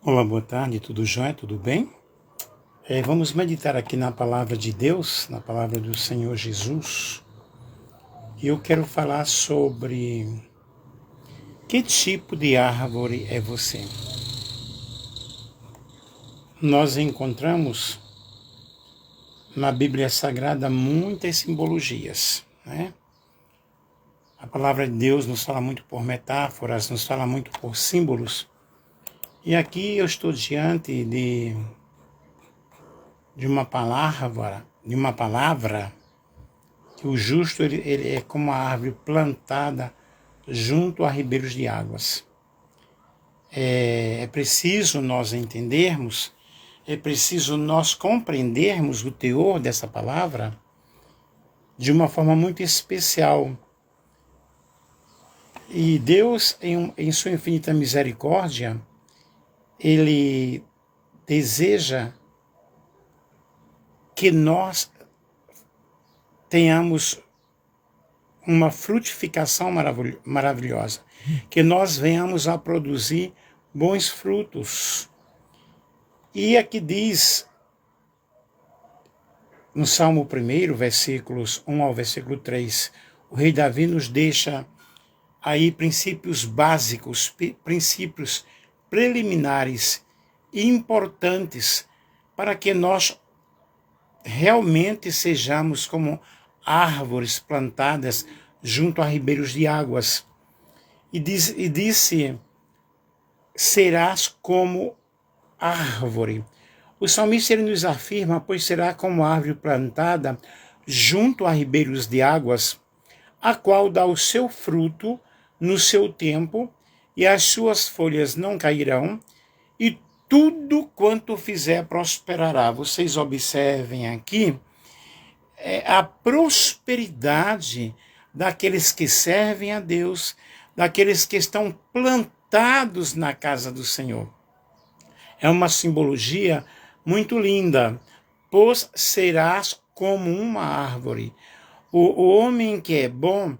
Olá, boa tarde, tudo jóia, tudo bem? Vamos meditar aqui na palavra de Deus, na palavra do Senhor Jesus. E eu quero falar sobre que tipo de árvore é você. Nós encontramos na Bíblia Sagrada muitas simbologias, né? A palavra de Deus nos fala muito por metáforas, nos fala muito por símbolos. E aqui eu estou diante de uma palavra, que o justo ele é como uma árvore plantada junto a ribeiros de águas. É preciso nós entendermos, é preciso nós compreendermos o teor dessa palavra de uma forma muito especial. E Deus, em sua infinita misericórdia, Ele deseja que nós tenhamos uma frutificação maravilhosa, que nós venhamos a produzir bons frutos. E aqui diz, no Salmo 1, versículos 1 ao versículo 3, o rei Davi nos deixa aí princípios básicos, princípios preliminares e importantes para que nós realmente sejamos como árvores plantadas junto a ribeiros de águas. E disse, serás como árvore. O salmista ele nos afirma, pois será como árvore plantada junto a ribeiros de águas, a qual dá o seu fruto no seu tempo, e as suas folhas não cairão, e tudo quanto fizer prosperará. Vocês observem aqui a prosperidade daqueles que servem a Deus, daqueles que estão plantados na casa do Senhor. É uma simbologia muito linda, pois serás como uma árvore. O homem que é bom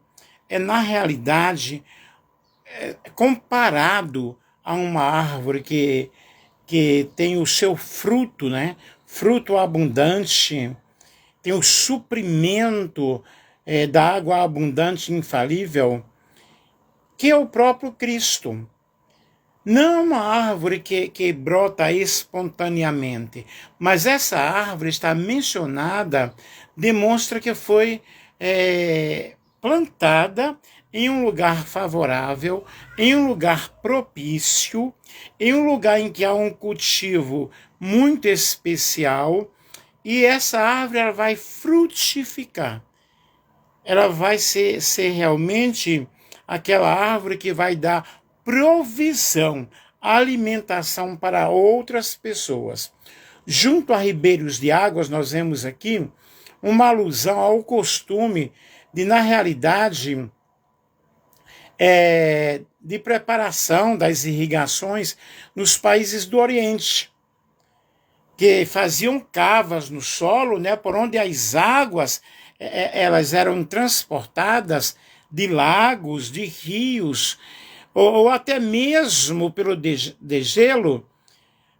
é, na realidade, comparado a uma árvore que tem o seu fruto, né? Fruto abundante, tem o suprimento da água abundante e infalível, que é o próprio Cristo. Não uma árvore que brota espontaneamente, mas essa árvore está mencionada, demonstra que foi plantada em um lugar favorável, em um lugar propício, em um lugar em que há um cultivo muito especial, e essa árvore ela vai frutificar. Ela vai ser realmente aquela árvore que vai dar provisão, alimentação para outras pessoas. Junto a ribeiros de águas, nós vemos aqui uma alusão ao costume de, na realidade, de preparação das irrigações nos países do Oriente, que faziam cavas no solo, né, por onde as águas elas eram transportadas de lagos, de rios, ou até mesmo pelo degelo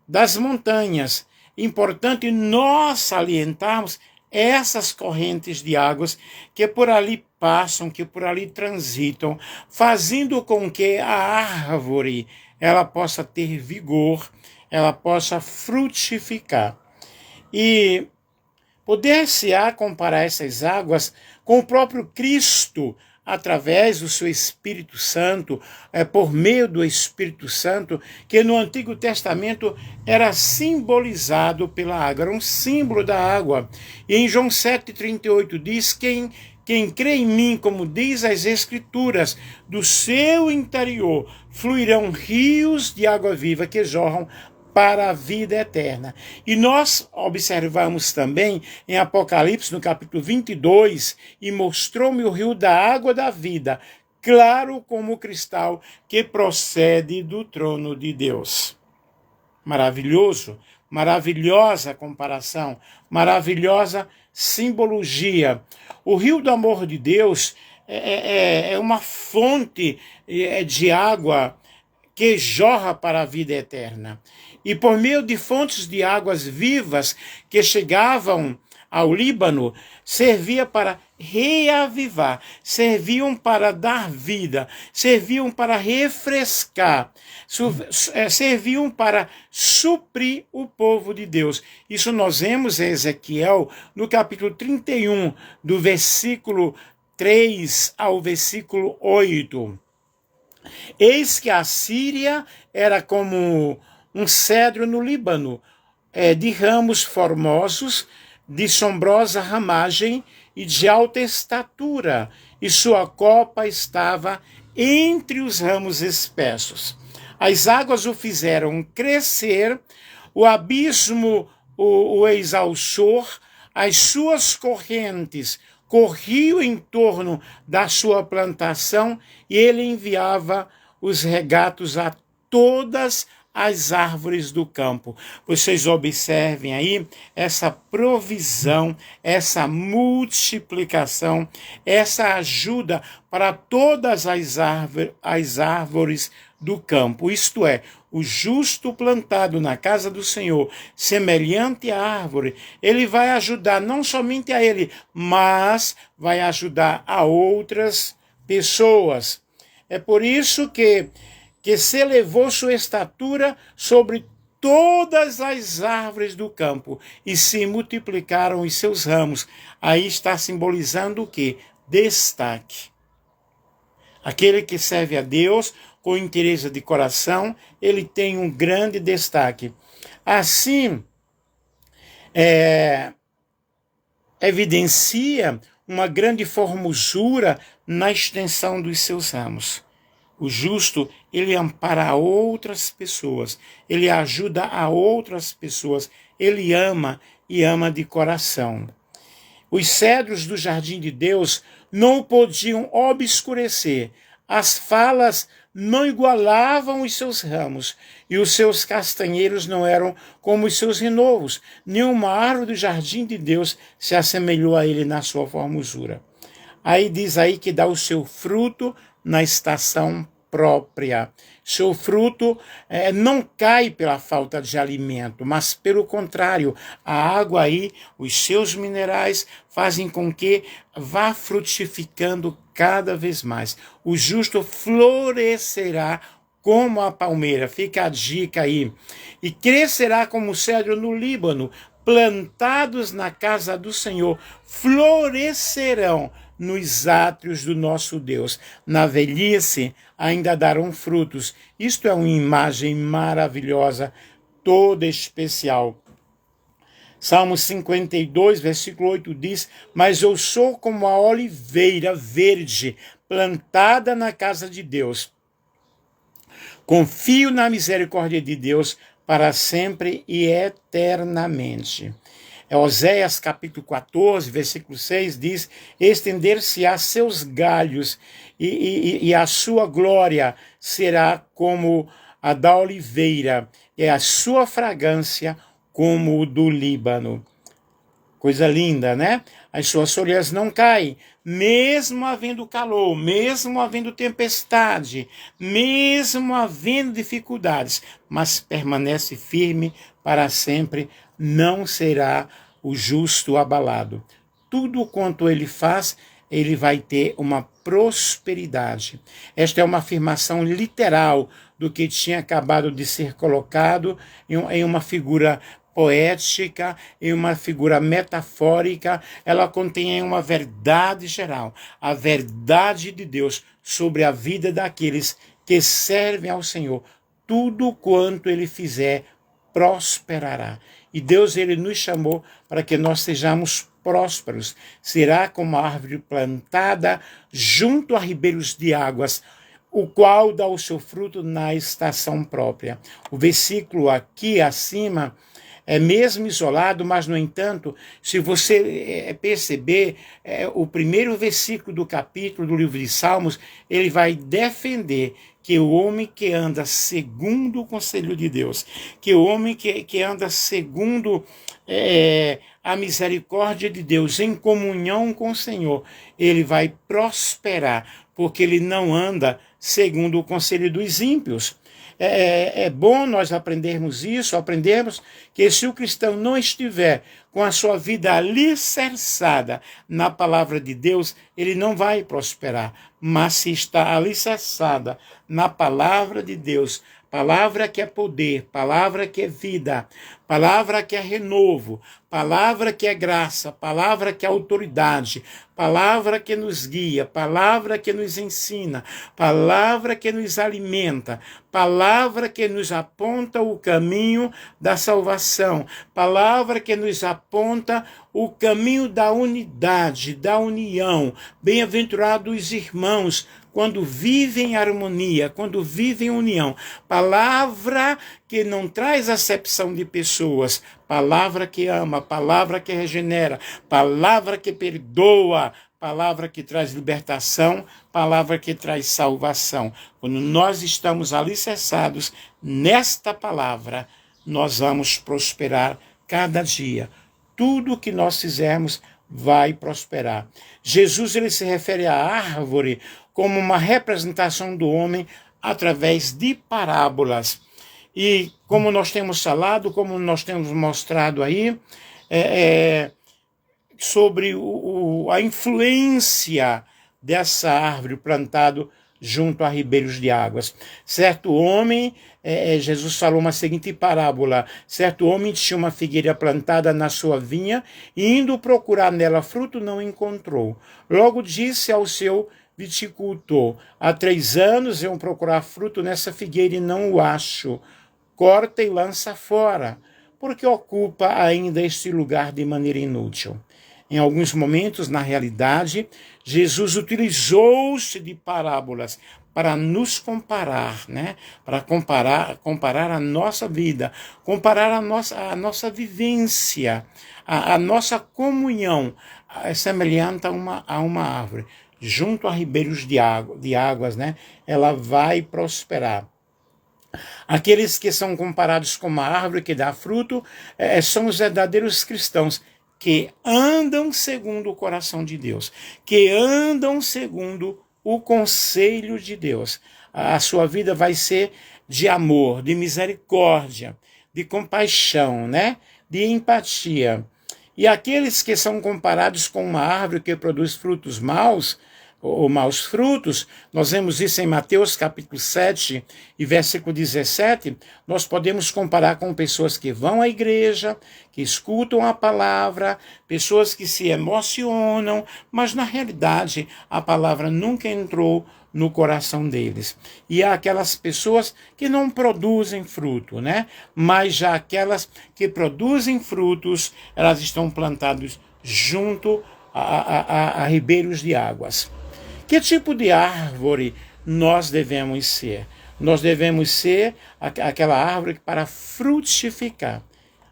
das montanhas. Importante nós salientarmos essas correntes de águas que por ali passam, que por ali transitam, fazendo com que a árvore ela possa ter vigor, ela possa frutificar. E poder-se-á comparar essas águas com o próprio Cristo, através do seu Espírito Santo, por meio do Espírito Santo, que no Antigo Testamento era simbolizado pela água, era um símbolo da água. E em João 7,38 diz, quem crê em mim, como diz as Escrituras, do seu interior fluirão rios de água viva que jorram para a vida eterna. E nós observamos também em Apocalipse, no capítulo 22, e mostrou-me o rio da água da vida, claro como cristal, que procede do trono de Deus. Maravilhoso, maravilhosa comparação, maravilhosa simbologia. O rio do amor de Deus é uma fonte de água que jorra para a vida eterna. e por meio de fontes de águas vivas que chegavam ao Líbano, servia para reavivar, serviam para dar vida, serviam para refrescar, serviam para suprir o povo de Deus. Isso nós vemos em Ezequiel, no capítulo 31, do versículo 3 ao versículo 8. Eis que a Síria era como um cedro no Líbano, de ramos formosos, de sombrosa ramagem e de alta estatura, e sua copa estava entre os ramos espessos. As águas o fizeram crescer, o abismo o exalçou, as suas correntes corriam em torno da sua plantação, e ele enviava os regatos a todas as árvores do campo. Vocês observem aí essa provisão, essa multiplicação, essa ajuda para todas as árvores do campo. Isto é, o justo plantado na casa do Senhor, semelhante à árvore, ele vai ajudar não somente a ele, mas vai ajudar a outras pessoas. É por isso que se elevou sua estatura sobre todas as árvores do campo e se multiplicaram os seus ramos. Aí está simbolizando o quê? Destaque. Aquele que serve a Deus com interesse de coração, ele tem um grande destaque. Assim, evidencia uma grande formosura na extensão dos seus ramos. O justo, ele ampara outras pessoas, ele ajuda a outras pessoas, ele ama e ama de coração. Os cedros do jardim de Deus não podiam obscurecer, as falas não igualavam os seus ramos, e os seus castanheiros não eram como os seus renovos. Nenhuma árvore do jardim de Deus se assemelhou a ele na sua formosura. Aí diz aí que dá o seu fruto na estação própria. Seu fruto não cai pela falta de alimento, mas pelo contrário, a água aí, os seus minerais fazem com que vá frutificando cada vez mais. O justo florescerá como a palmeira, fica a dica aí, e crescerá como o cedro no Líbano, plantados na casa do Senhor, florescerão nos átrios do nosso Deus. Na velhice ainda darão frutos. Isto é uma imagem maravilhosa, toda especial. Salmo 52, versículo 8 diz: mas eu sou como a oliveira verde, plantada na casa de Deus. Confio na misericórdia de Deus para sempre e eternamente. Oséias capítulo 14, versículo 6 diz: estender-se-á seus galhos e a sua glória será como a da oliveira, e a sua fragrância como o do Líbano. Coisa linda, né? As suas folhas não caem, mesmo havendo calor, mesmo havendo tempestade, mesmo havendo dificuldades, mas permanece firme para sempre, não será o justo abalado. Tudo quanto ele faz, ele vai ter uma prosperidade. Esta é uma afirmação literal do que tinha acabado de ser colocado em uma figura poética, em uma figura metafórica. Ela contém uma verdade geral, a verdade de Deus sobre a vida daqueles que servem ao Senhor. Tudo quanto ele fizer prosperará. E Deus, ele nos chamou para que nós sejamos prósperos. Será como a árvore plantada junto a ribeiros de águas, o qual dá o seu fruto na estação própria. O versículo aqui acima é mesmo isolado, mas, no entanto, se você perceber, o primeiro versículo do capítulo do livro de Salmos, ele vai defender que o homem que anda segundo o conselho de Deus, que o homem que anda segundo a misericórdia de Deus, em comunhão com o Senhor, ele vai prosperar, porque ele não anda segundo o conselho dos ímpios. É bom nós aprendermos isso, aprendermos que se o cristão não estiver com a sua vida alicerçada na palavra de Deus, ele não vai prosperar. Mas se está alicerçada na palavra de Deus, palavra que é poder, palavra que é vida, palavra que é renovo, palavra que é graça, palavra que é autoridade, palavra que nos guia, palavra que nos ensina, palavra que nos alimenta, palavra que nos aponta o caminho da salvação, palavra que nos aponta o caminho da unidade, da união. Bem-aventurados os irmãos, quando vivem em harmonia, quando vivem em união. Palavra que não traz acepção de pessoas, palavra que ama, palavra que regenera, palavra que perdoa, palavra que traz libertação, palavra que traz salvação. Quando nós estamos alicerçados nesta palavra, nós vamos prosperar cada dia. Tudo que nós fizermos vai prosperar. Jesus ele se refere à árvore como uma representação do homem através de parábolas. E como nós temos falado, como nós temos mostrado aí, sobre a influência dessa árvore plantado junto a ribeiros de águas. Certo homem, Jesus falou uma seguinte parábola, certo homem tinha uma figueira plantada na sua vinha e indo procurar nela fruto não encontrou. Logo disse ao seu viticultor, há 3 anos eu procurar fruto nessa figueira e não o acho. Corta e lança fora, porque ocupa ainda este lugar de maneira inútil. Em alguns momentos, na realidade, Jesus utilizou-se de parábolas para nos comparar, né? Para comparar a nossa vida, comparar a nossa vivência, a nossa comunhão, semelhante a uma árvore. Junto a ribeiros de águas, né? Ela vai prosperar. Aqueles que são comparados com uma árvore que dá fruto são os verdadeiros cristãos, que andam segundo o coração de Deus, que andam segundo o conselho de Deus. A sua vida vai ser de amor, de misericórdia, de compaixão, né? De empatia. E aqueles que são comparados com uma árvore que produz frutos maus, ou maus frutos, nós vemos isso em Mateus capítulo 7 e versículo 17, nós podemos comparar com pessoas que vão à igreja, que escutam a palavra, pessoas que se emocionam, mas na realidade a palavra nunca entrou no coração deles. E há aquelas pessoas que não produzem fruto, né? Mas já aquelas que produzem frutos, elas estão plantadas junto a ribeiros de águas. Que tipo de árvore nós devemos ser? Nós devemos ser aquela árvore para frutificar,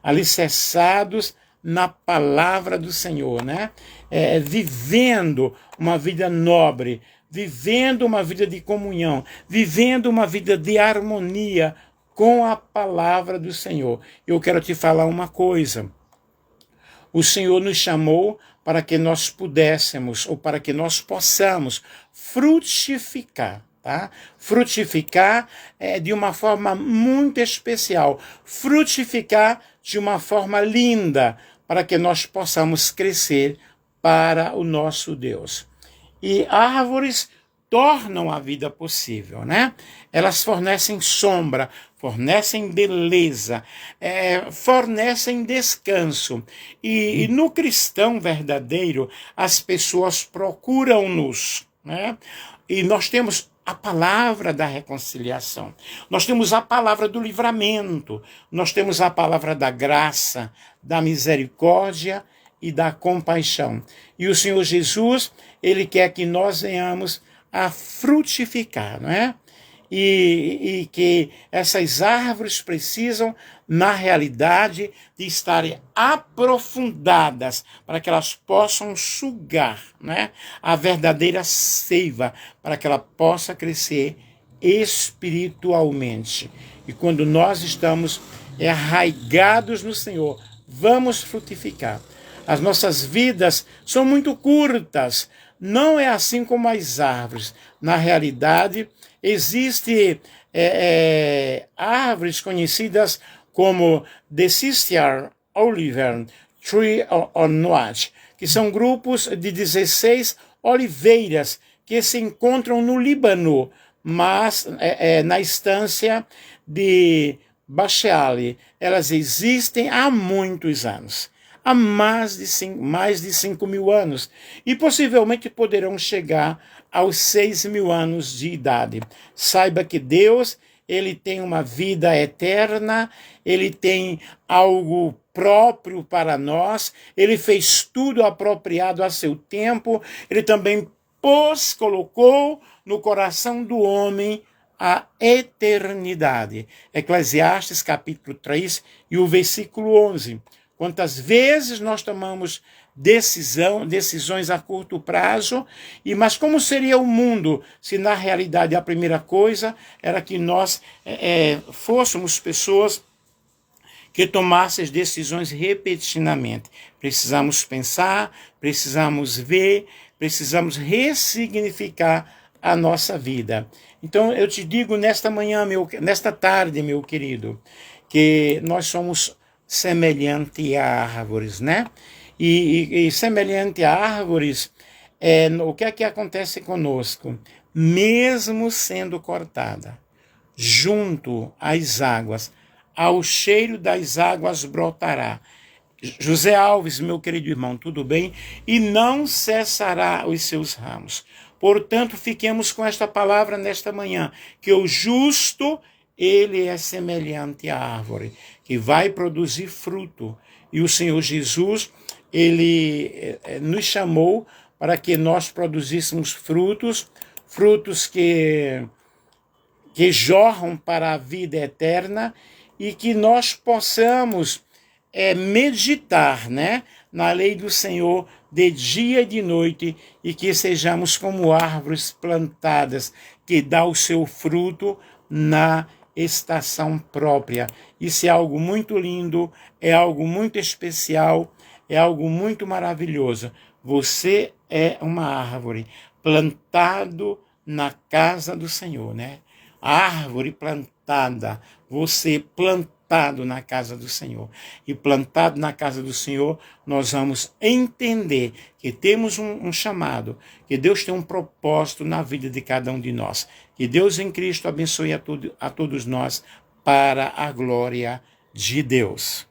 alicerçados na palavra do Senhor, né? Vivendo uma vida nobre, vivendo uma vida de comunhão, vivendo uma vida de harmonia com a palavra do Senhor. Eu quero te falar uma coisa. O Senhor nos chamou para que nós pudéssemos, ou para que nós possamos frutificar, tá? Frutificar de uma forma muito especial, frutificar de uma forma linda, para que nós possamos crescer para o nosso Deus. E árvores tornam a vida possível, né? Elas fornecem sombra, fornecem beleza, fornecem descanso. E no cristão verdadeiro, as pessoas procuram-nos, né? E nós temos a palavra da reconciliação, nós temos a palavra do livramento, nós temos a palavra da graça, da misericórdia e da compaixão. E o Senhor Jesus, Ele quer que nós venhamos a frutificar, não é? E que essas árvores precisam, na realidade, de estarem aprofundadas para que elas possam sugar, né, a verdadeira seiva, para que ela possa crescer espiritualmente. E quando nós estamos arraigados no Senhor, vamos frutificar. As nossas vidas são muito curtas. não é assim como as árvores. Na realidade, existem árvores conhecidas como Decistiar Oliver Tree or Noach, que são grupos de 16 oliveiras que se encontram no Líbano, mas na estância de Bacheali. Elas existem há muitos anos, há mais de 5.000 anos, e possivelmente poderão chegar aos 6.000 anos de idade. Saiba que Deus, ele tem uma vida eterna, ele tem algo próprio para nós, ele fez tudo apropriado a seu tempo, ele também colocou no coração do homem a eternidade. Eclesiastes capítulo 3 e o versículo 11. Quantas vezes nós tomamos decisões a curto prazo, mas como seria o mundo se na realidade a primeira coisa era que nós fôssemos pessoas que tomassem as decisões repetidamente. Precisamos pensar, precisamos ver, precisamos ressignificar a nossa vida. Então eu te digo nesta tarde, meu querido, que nós somos semelhante a árvores, né? E semelhante a árvores, o que é que acontece conosco? Mesmo sendo cortada, junto às águas, ao cheiro das águas brotará. José Alves, meu querido irmão, tudo bem? E não cessará os seus ramos. Portanto, fiquemos com esta palavra nesta manhã, que o justo, ele é semelhante à árvore, que vai produzir fruto. E o Senhor Jesus, ele nos chamou para que nós produzíssemos frutos que jorram para a vida eterna, e que nós possamos meditar, né, na lei do Senhor de dia e de noite, e que sejamos como árvores plantadas, que dá o seu fruto na estação própria. Isso é algo muito lindo, é algo muito especial, é algo muito maravilhoso. Você é uma árvore plantado na casa do Senhor, né? Árvore plantada, você plantado na casa do Senhor. E plantado na casa do Senhor, nós vamos entender que temos um chamado, que Deus tem um propósito na vida de cada um de nós. Que Deus em Cristo abençoe a todos nós para a glória de Deus.